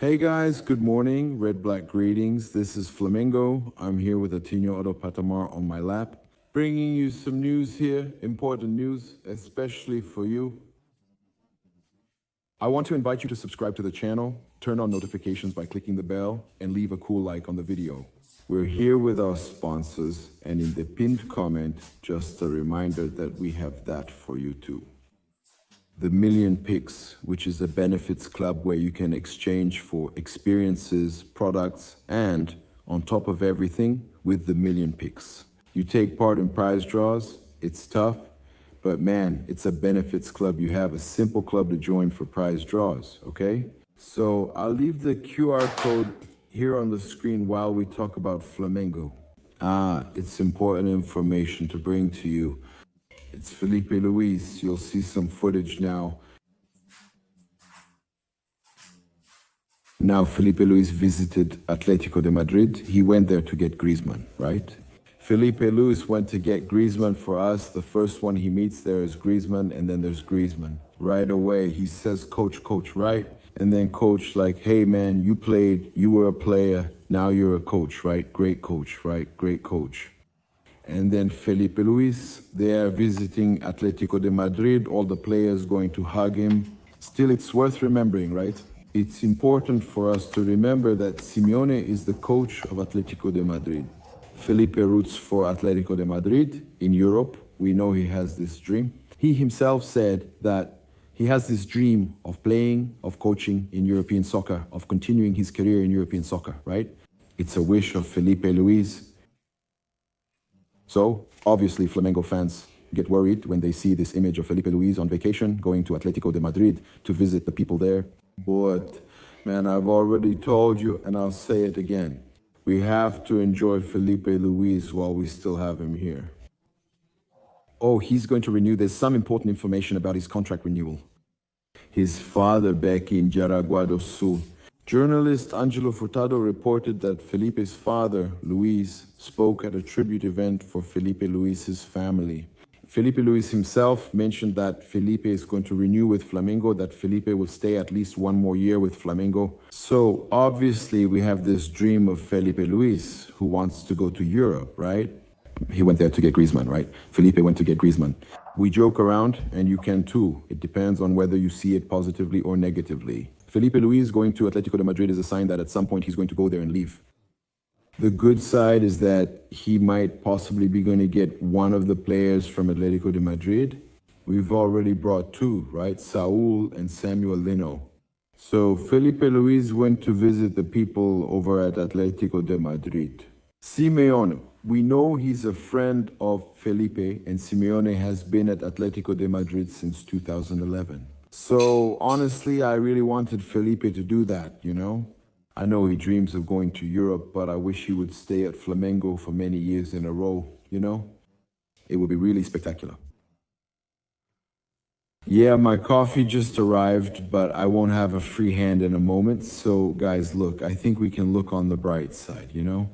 Hey guys, good morning. Red Black greetings. This is Flamengo. I'm here with Atinho Otto Patamar on my lap, bringing you some news here, important news, especially for you. I want to invite you to subscribe to the channel, turn on notifications by clicking the bell, and leave a cool like on the video. We're here with our sponsors, and in the pinned comment, just a reminder that we have that for you too. The Million Picks, which is a benefits club where you can exchange for experiences, products, and, on top of everything, with the Million Picks. You take part in prize draws, it's tough, but man, it's a benefits club. You have a simple club to join for prize draws, okay? So I'll leave the QR code here on the screen while we talk about Flamengo. It's important information to bring to you. It's Felipe Luiz. You'll see some footage now. Now, Felipe Luiz visited Atlético de Madrid. He went there to get Griezmann, right? Felipe Luiz went to get Griezmann for us. The first one he meets there is Griezmann, and then there's Griezmann. Right away, he says, coach, right? And then coach like, hey man, you played, you were a player, now you're a coach, right? Great coach, right? Great coach. And then Felipe Luiz, they are visiting Atlético de Madrid, all the players going to hug him. Still, it's worth remembering, right? It's important for us to remember that Simeone is the coach of Atlético de Madrid. Felipe roots for Atlético de Madrid in Europe. We know he has this dream. He himself said that he has this dream of playing, of coaching in European soccer, of continuing his career in European soccer, right? It's a wish of Felipe Luiz. So, obviously, Flamengo fans get worried when they see this image of Felipe Luiz on vacation, going to Atlético de Madrid to visit the people there. But, man, I've already told you, and I'll say it again. We have to enjoy Felipe Luiz while we still have him here. Oh, he's going to renew. There's some important information about his contract renewal. His father back in Jaraguá do Sul. Journalist Angelo Furtado reported that Felipe's father, Luiz, spoke at a tribute event for Felipe Luiz's family. Felipe Luiz himself mentioned that Felipe is going to renew with Flamengo, that Felipe will stay at least one more year with Flamengo. So obviously we have this dream of Felipe Luiz who wants to go to Europe, right? He went there to get Griezmann, right? Felipe went to get Griezmann. We joke around, and you can too. It depends on whether you see it positively or negatively. Felipe Luiz going to Atlético de Madrid is a sign that at some point he's going to go there and leave. The good side is that he might possibly be going to get one of the players from Atlético de Madrid. We've already brought two, right? Saúl and Samuel Lino. So Felipe Luiz went to visit the people over at Atlético de Madrid. Simeone, we know he's a friend of Felipe, and Simeone has been at Atlético de Madrid since 2011. So honestly, I really wanted Felipe to do that, you know? I know he dreams of going to Europe, but I wish he would stay at Flamengo for many years in a row, you know? It would be really spectacular. Yeah, my coffee just arrived, but I won't have a free hand in a moment. So guys, look, I think we can look on the bright side, you know?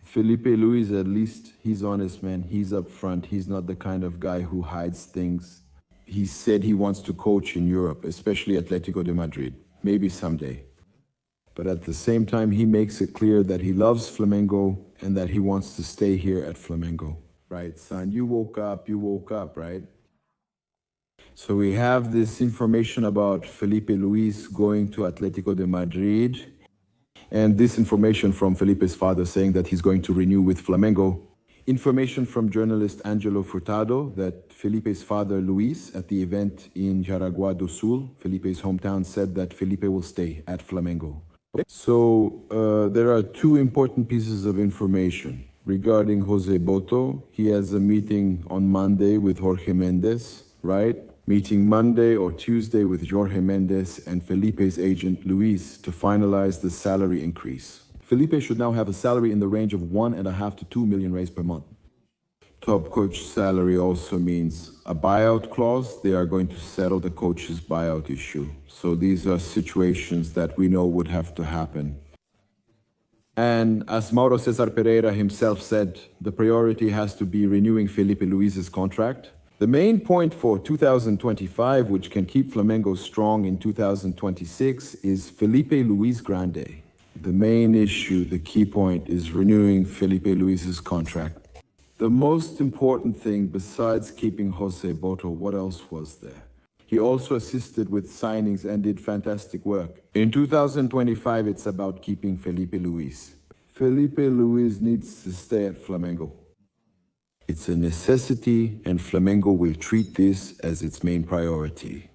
Felipe Luiz, at least, he's honest, man. He's up front. He's not the kind of guy who hides things. He said he wants to coach in Europe, especially Atlético de Madrid. Maybe someday. But at the same time, he makes it clear that he loves Flamengo and that he wants to stay here at Flamengo. Right, son? You woke up, right? So we have this information about Felipe Luiz going to Atlético de Madrid. And this information from Felipe's father saying that he's going to renew with Flamengo. Information from journalist Angelo Furtado that Felipe's father, Luiz, at the event in Jaraguá do Sul, Felipe's hometown, said that Felipe will stay at Flamengo. Okay. So there are two important pieces of information. Regarding Jose Boto, he has a meeting on Monday with Jorge Mendes, right? Meeting Monday or Tuesday with Jorge Mendes and Felipe's agent, Luiz, to finalize the salary increase. Felipe should now have a salary in the range of 1.5 to 2 million reais per month. Top coach salary also means a buyout clause. They are going to settle the coach's buyout issue. So these are situations that we know would have to happen. And as Mauro Cesar Pereira himself said, the priority has to be renewing Felipe Luiz's contract. The main point for 2025, which can keep Flamengo strong in 2026, is Felipe Luiz Grande. The main issue, the key point, is renewing Felipe Luiz's contract. The most important thing, besides keeping Jose Boto, what else was there? He also assisted with signings and did fantastic work. In 2025, it's about keeping Felipe Luiz. Felipe Luiz needs to stay at Flamengo. It's a necessity, and Flamengo will treat this as its main priority.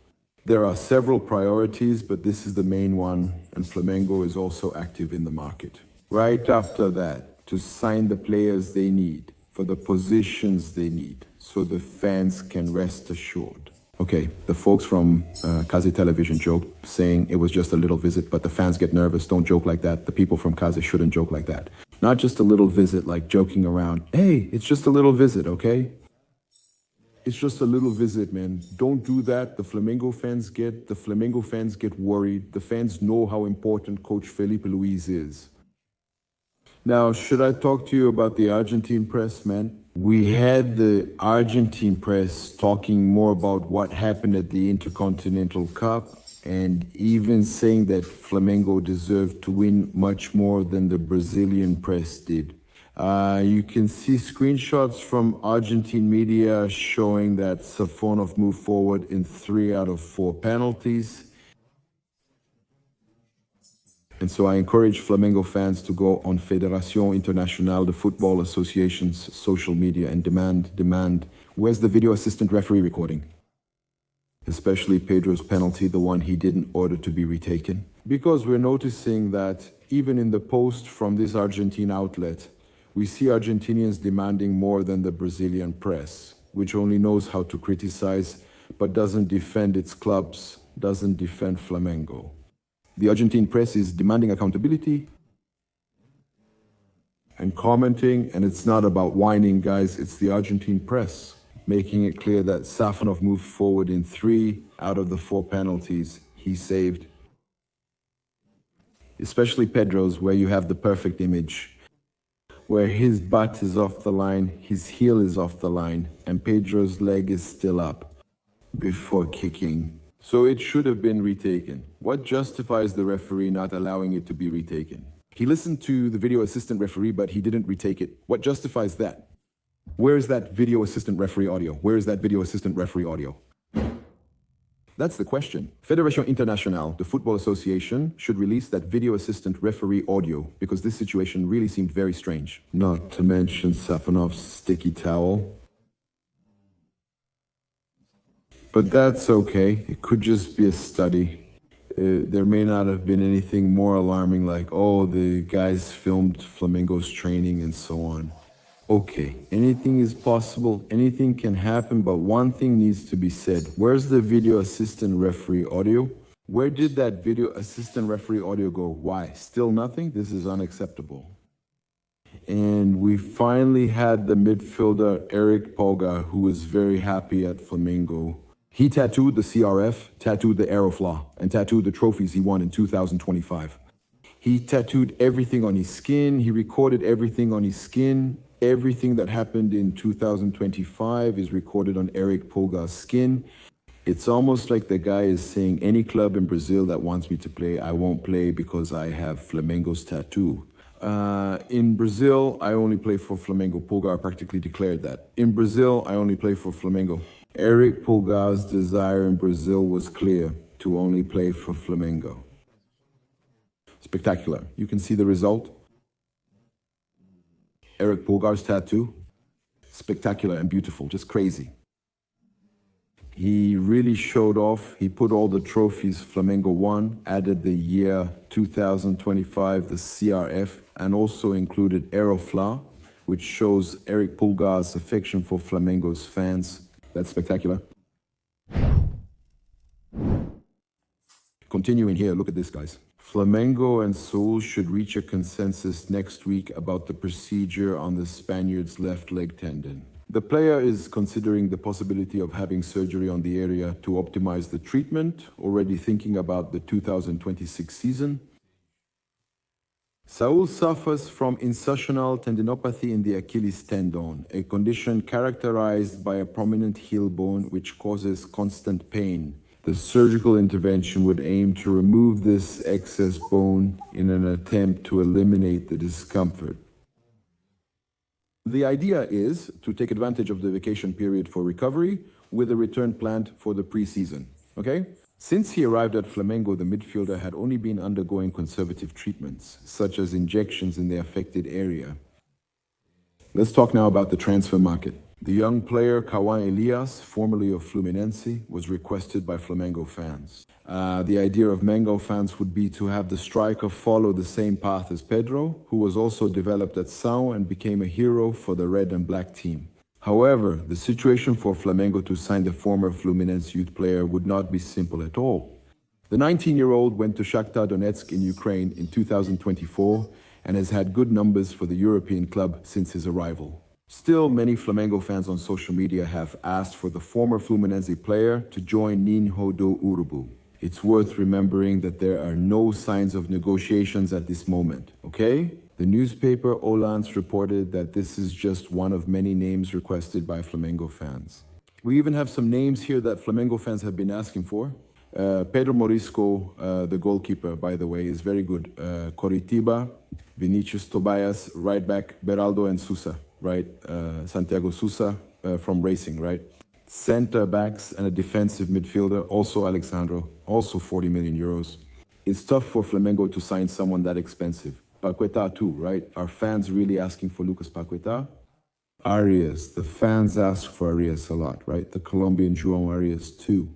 There are several priorities, but this is the main one, and Flamengo is also active in the market. Right after that, to sign the players they need, for the positions they need, so the fans can rest assured. Okay, the folks from Kaze Television joked, saying it was just a little visit, but the fans get nervous. Don't joke like that. The people from Kaze shouldn't joke like that. Not just a little visit, like joking around. Hey, it's just a little visit, okay? It's just a little visit, man. Don't do that. The Flamengo fans get worried. The fans know how important Coach Felipe Luiz is. Now, should I talk to you about the Argentine press, man? We had the Argentine press talking more about what happened at the Intercontinental Cup and even saying that Flamengo deserved to win much more than the Brazilian press did. You can see screenshots from Argentine media showing that Safonov moved forward in 3 out of 4 penalties. And so I encourage Flamengo fans to go on Federación Internacional de Football Association's social media and demand, where's the video assistant referee recording? Especially Pedro's penalty, the one he didn't order to be retaken. Because we're noticing that even in the post from this Argentine outlet, we see Argentinians demanding more than the Brazilian press, which only knows how to criticize, but doesn't defend its clubs, doesn't defend Flamengo. The Argentine press is demanding accountability and commenting, and it's not about whining, guys. It's the Argentine press making it clear that Safonov moved forward in 3 out of the 4 penalties he saved. Especially Pedro's, where you have the perfect image, where his butt is off the line, his heel is off the line, and Pedro's leg is still up before kicking. So it should have been retaken. What justifies the referee not allowing it to be retaken? He listened to the video assistant referee, but he didn't retake it. What justifies that? Where is that video assistant referee audio? Where is that video assistant referee audio? That's the question. Federación Internacional, the Football Association, should release that video assistant referee audio because this situation really seemed very strange. Not to mention Safonov's sticky towel. But that's okay. It could just be a study. There may not have been anything more alarming like, oh, the guys filmed Flamengo's training and so on. Okay, anything is possible, anything can happen, but one thing needs to be said. Where's the video assistant referee audio? Where did that video assistant referee audio go? Why? Still nothing? This is unacceptable. And we finally had the midfielder Éric Pulgar, who was very happy at Flamengo. He tattooed the CRF, tattooed the Aeroflaw, and tattooed the trophies he won in 2025. He tattooed everything on his skin. He recorded everything on his skin. Everything that happened in 2025 is recorded on Éric Pulgar's skin. It's almost like the guy is saying, any club in Brazil that wants me to play, I won't play because I have Flamengo's tattoo. In Brazil, I only play for Flamengo. Pulgar practically declared that. In Brazil, I only play for Flamengo. Éric Pulgar's desire in Brazil was clear, to only play for Flamengo. Spectacular. You can see the result. Éric Pulgar's tattoo. Spectacular and beautiful, just crazy. He really showed off. He put all the trophies Flamengo won, added the year 2025, the CRF, and also included Aeroflaw, which shows Éric Pulgar's affection for Flamengo's fans. That's spectacular. Continuing here, look at this, guys. Flamengo and Seoul should reach a consensus next week about the procedure on the Spaniard's left leg tendon. The player is considering the possibility of having surgery on the area to optimize the treatment, already thinking about the 2026 season. Saul suffers from insertional tendinopathy in the Achilles tendon, a condition characterized by a prominent heel bone which causes constant pain. The surgical intervention would aim to remove this excess bone in an attempt to eliminate the discomfort. The idea is to take advantage of the vacation period for recovery with a return planned for the preseason, okay? Since he arrived at Flamengo, the midfielder had only been undergoing conservative treatments, such as injections in the affected area. Let's talk now about the transfer market. The young player Kauã Elias, formerly of Fluminense, was requested by Flamengo fans. The idea of Mango fans would be to have the striker follow the same path as Pedro, who was also developed at São and became a hero for the red and black team. However, the situation for Flamengo to sign the former Fluminense youth player would not be simple at all. The 19-year-old went to Shakhtar Donetsk in Ukraine in 2024 and has had good numbers for the European club since his arrival. Still, many Flamengo fans on social media have asked for the former Fluminense player to join Ninho do Urubu. It's worth remembering that there are no signs of negotiations at this moment, okay? The newspaper Olans reported that this is just one of many names requested by Flamengo fans. We even have some names here that Flamengo fans have been asking for. Pedro Morisco, the goalkeeper, by the way, is very good. Coritiba, Vinicius Tobias, right back, Beraldo and Sousa, right? Santiago Sousa from Racing, right? Center backs and a defensive midfielder, also Alexandro, also 40 million euros. It's tough for Flamengo to sign someone that expensive. Paquetá too, right? Are fans really asking for Lucas Paquetá? Arias, the fans ask for Arias a lot, right? The Colombian João Arias too.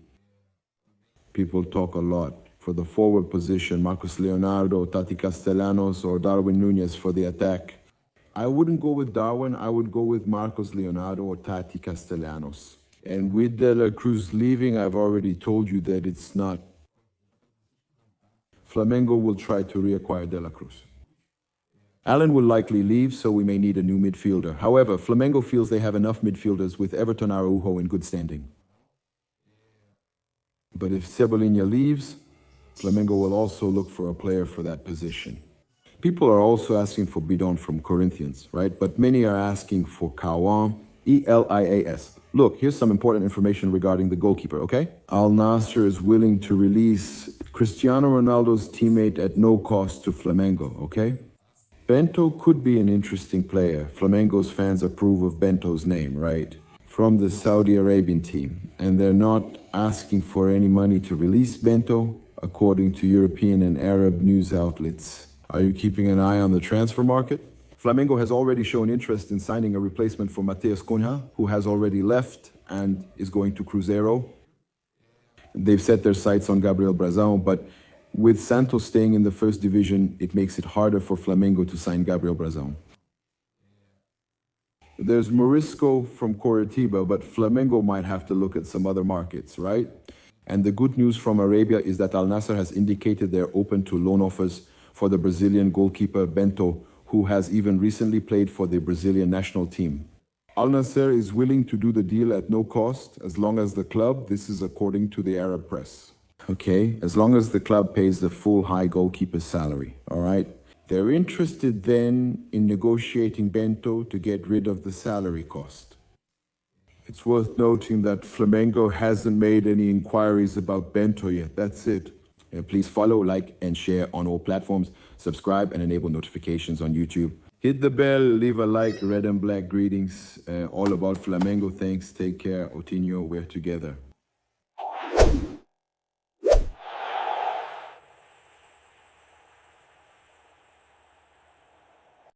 People talk a lot. For the forward position, Marcos Leonardo, Tati Castellanos, or Darwin Núñez for the attack. I wouldn't go with Darwin, I would go with Marcos Leonardo or Tati Castellanos. And with De La Cruz leaving, I've already told you that it's not. Flamengo will try to reacquire De La Cruz. Allen will likely leave, so we may need a new midfielder. However, Flamengo feels they have enough midfielders with Everton Araujo in good standing. But if Cebolinha leaves, Flamengo will also look for a player for that position. People are also asking for Bidon from Corinthians, right? But many are asking for Kauã, Elias. Look, here's some important information regarding the goalkeeper, okay? Al Nassr is willing to release Cristiano Ronaldo's teammate at no cost to Flamengo, okay? Bento could be an interesting player. Flamengo's fans approve of Bento's name, right? From the Saudi Arabian team. And they're not asking for any money to release Bento, according to European and Arab news outlets. Are you keeping an eye on the transfer market? Flamengo has already shown interest in signing a replacement for Matheus Cunha, who has already left and is going to Cruzeiro. They've set their sights on Gabriel Brazão, but with Santos staying in the first division, it makes it harder for Flamengo to sign Gabriel Brazão. There's Morisco from Coritiba, but Flamengo might have to look at some other markets, right? And the good news from Arabia is that Al Nassr has indicated they're open to loan offers for the Brazilian goalkeeper Bento, who has even recently played for the Brazilian national team. Al Nassr is willing to do the deal at no cost as long as the club, this is according to the Arab press. Okay, as long as the club pays the full high goalkeeper salary, all right? They're interested then in negotiating Bento to get rid of the salary cost. It's worth noting that Flamengo hasn't made any inquiries about Bento yet, that's it. Please follow, like, and share on all platforms. Subscribe and enable notifications on YouTube. Hit the bell, leave a like, red and black greetings. All about Flamengo, thanks, take care, Otinho, we're together.